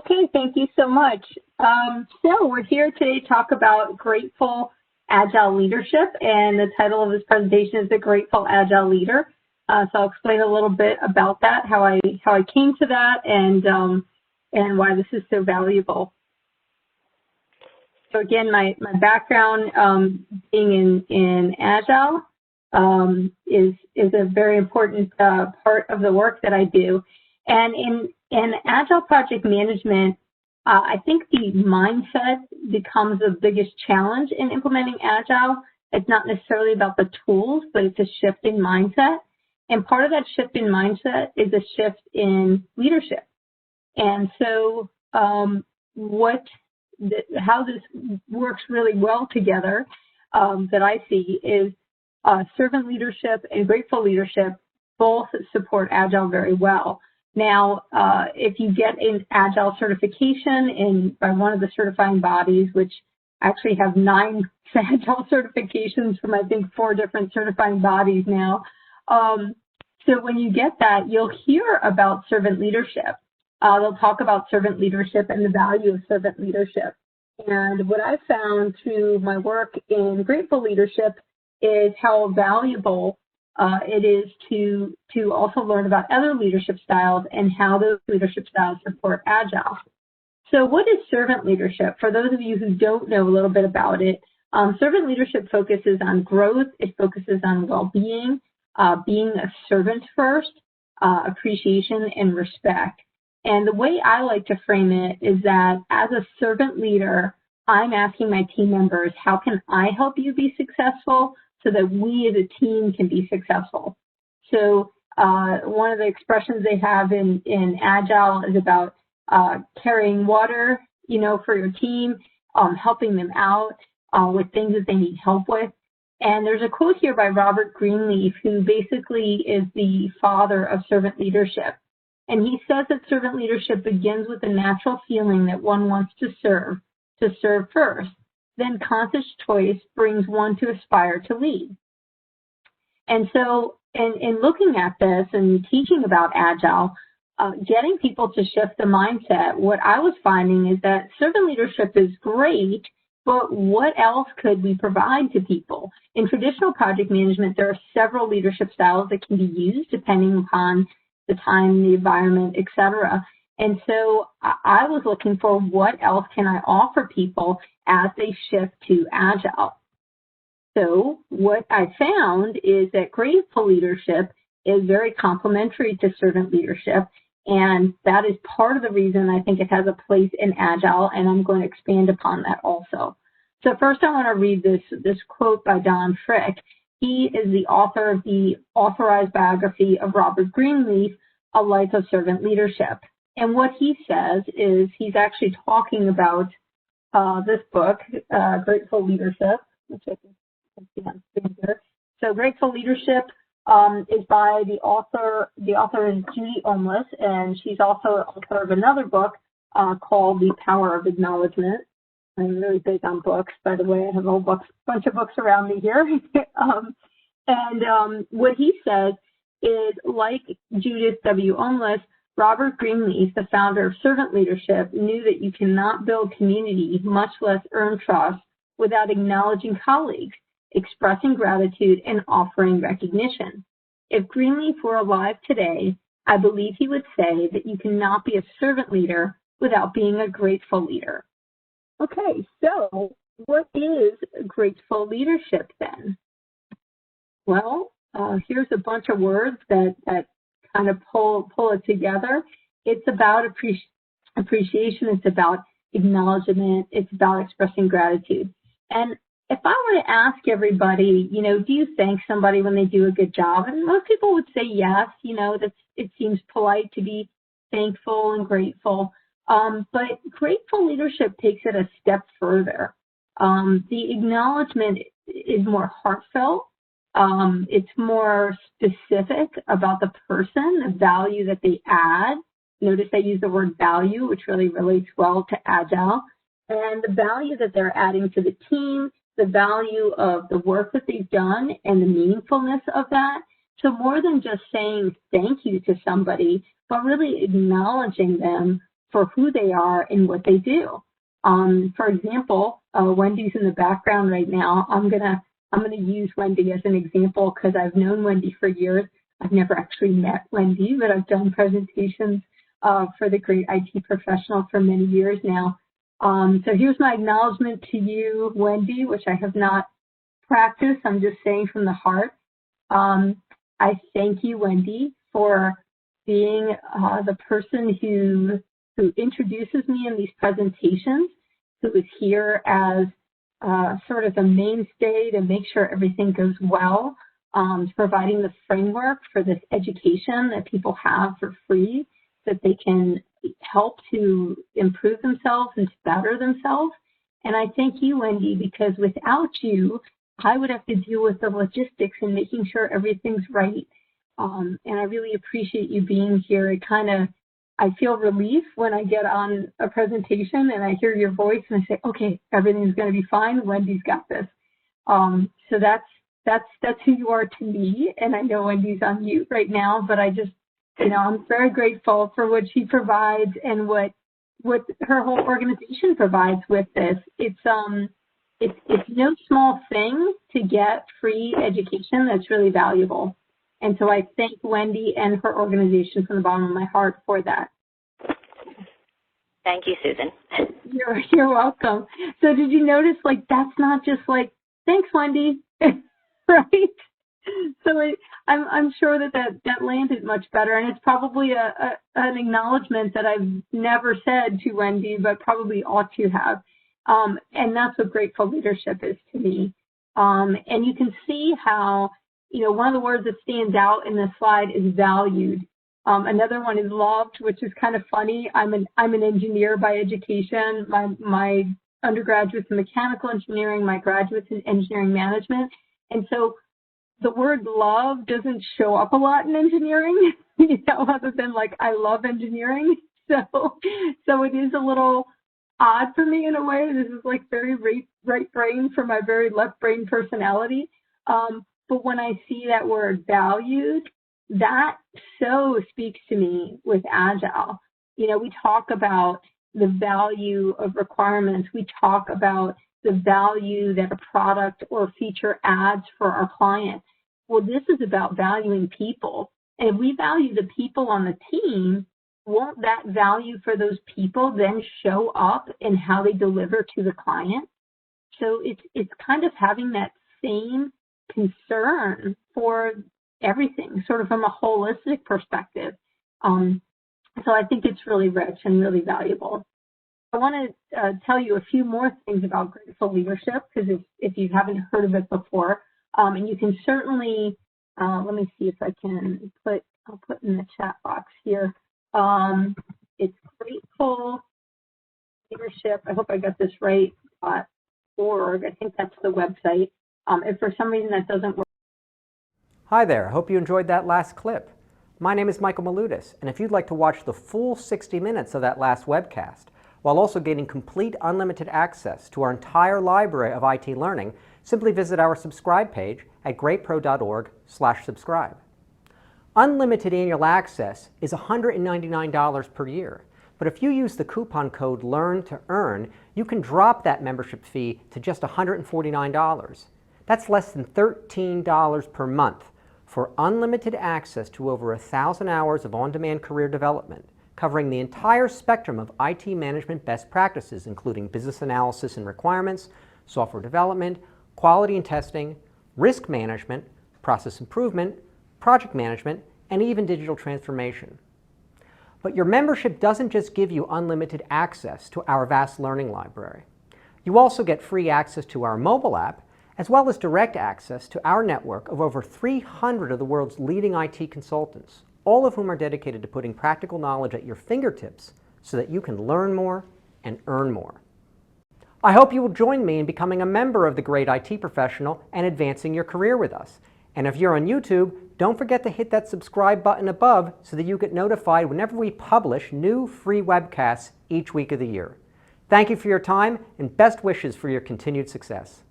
Okay, thank you so much. So we're here today to talk about grateful Agile leadership, and the title of this presentation is The Grateful Agile Leader. So I'll explain a little bit about that, how I came to that, and why this is so valuable. So again, my background being in Agile is a very important part of the work that I do. And in Agile project management, I think the mindset becomes the biggest challenge in implementing Agile. It's not necessarily about the tools, but it's a shift in mindset. And part of that shift in mindset is a shift in leadership. And so how this works really well together that I see is servant leadership and grateful leadership both support Agile very well. Now, if you get an Agile certification by one of the certifying bodies, which actually have 9 Agile certifications from, I think, 4 different certifying bodies now. So when you get that, you'll hear about servant leadership. They'll talk about servant leadership and the value of servant leadership. And what I found through my work in grateful leadership is how valuable it is to also learn about other leadership styles and how those leadership styles support Agile. So what is servant leadership? For those of you who don't know a little bit about it, servant leadership focuses on growth. It focuses on well-being, being a servant first, appreciation, and respect. And the way I like to frame it is that as a servant leader, I'm asking my team members, how can I help you be successful so that we as a team can be successful? So one of the expressions they have in Agile is about carrying water, for your team, helping them out with things that they need help with. And there's a quote here by Robert Greenleaf, who basically is the father of servant leadership. And he says that servant leadership begins with a natural feeling that one wants to serve first. Then conscious choice brings one to aspire to lead. And so in looking at this and teaching about Agile, getting people to shift the mindset, what I was finding is that servant leadership is great, but what else could we provide to people? In traditional project management, there are several leadership styles that can be used depending upon the time, the environment, etc. And so I was looking for what else can I offer people as they shift to Agile. So what I found is that grateful leadership is very complementary to servant leadership, and that is part of the reason I think it has a place in Agile, and I'm going to expand upon that also. So first I want to read this quote by Don Frick. He is the author of the authorized biography of Robert Greenleaf, A Life of Servant Leadership. And what he says is he's actually talking about this book, Grateful Leadership, which I can see on screen here. So Grateful Leadership is by the author. The author is Judy Omlis, and she's also author of another book called The Power of Acknowledgement. I'm really big on books, by the way. I have a whole bunch of books around me here. What he says is, like Judith W. Omlis, Robert Greenleaf, the founder of servant leadership, knew that you cannot build community, much less earn trust, without acknowledging colleagues, expressing gratitude, and offering recognition. If Greenleaf were alive today, I believe he would say that you cannot be a servant leader without being a grateful leader. Okay, so what is grateful leadership then? Well, here's a bunch of words that kind of pull it together. It's about appreciation. It's about acknowledgement. It's about expressing gratitude. And if I were to ask everybody, do you thank somebody when they do a good job? And most people would say yes. It seems polite to be thankful and grateful. But grateful leadership takes it a step further. The acknowledgement is more heartfelt. It's more specific about the person, the value that they add. Notice I use the word value, which really relates well to Agile, and the value that they're adding to the team, the value of the work that they've done, and the meaningfulness of that. So more than just saying thank you to somebody, but really acknowledging them for who they are and what they do. For example, Wendy's in the background right now. I'm gonna use Wendy as an example because I've known Wendy for years. I've never actually met Wendy, but I've done presentations for the Great IT Professional for many years now. So here's my acknowledgement to you, Wendy, which I have not practiced. I'm just saying from the heart. I thank you, Wendy, for being the person who introduces me in these presentations, who is here as sort of a mainstay to make sure everything goes well, providing the framework for this education that people have for free, that they can help to improve themselves and to better themselves. And I thank you, Wendy, because without you, I would have to deal with the logistics and making sure everything's right. And I really appreciate you being here. I feel relief when I get on a presentation and I hear your voice and I say, okay, everything's going to be fine. Wendy's got this. So that's who you are to me. And I know Wendy's on mute right now, but I just, I'm very grateful for what she provides and what her whole organization provides with this. It's no small thing to get free education that's really valuable. And so I thank Wendy and her organization from the bottom of my heart for that. Thank you, Susan. You're welcome. So did you notice, that's not just thanks, Wendy, right? So I'm sure that landed much better, and it's probably an acknowledgement that I've never said to Wendy, but probably ought to have. And that's what grateful leadership is to me. And you can see how, one of the words that stands out in this slide is valued. Another one is loved, which is kind of funny. I'm an engineer by education. My undergraduate's in mechanical engineering, my graduate's in engineering management. And so the word love doesn't show up a lot in engineering, other than I love engineering. So it is a little odd for me in a way. This is very right brain for my very left brain personality. But when I see that word valued, that so speaks to me with Agile. We talk about the value of requirements. We talk about the value that a product or feature adds for our client. Well, this is about valuing people. And if we value the people on the team, won't that value for those people then show up in how they deliver to the client? So it's kind of having that same concern for everything, sort of from a holistic perspective. So I think it's really rich and really valuable. I want to tell you a few more things about grateful leadership, because if you haven't heard of it before, and you can certainly, let me see if I can I'll put in the chat box here. It's grateful leadership. I hope I got this right. .org. I think that's the website. If for some reason that doesn't work. Hi there. I hope you enjoyed that last clip. My name is Michael Maludis, and if you'd like to watch the full 60 minutes of that last webcast, while also getting complete unlimited access to our entire library of IT learning, simply visit our subscribe page at greatpro.org/subscribe. Unlimited annual access is $199 per year, but if you use the coupon code LEARN2EARN, you can drop that membership fee to just $149. That's less than $13 per month for unlimited access to over 1,000 hours of on-demand career development, covering the entire spectrum of IT management best practices, including business analysis and requirements, software development, quality and testing, risk management, process improvement, project management, and even digital transformation. But your membership doesn't just give you unlimited access to our vast learning library. You also get free access to our mobile app, as well as direct access to our network of over 300 of the world's leading IT consultants, all of whom are dedicated to putting practical knowledge at your fingertips so that you can learn more and earn more. I hope you will join me in becoming a member of the Great IT Professional and advancing your career with us. And if you're on YouTube, don't forget to hit that subscribe button above so that you get notified whenever we publish new free webcasts each week of the year. Thank you for your time and best wishes for your continued success.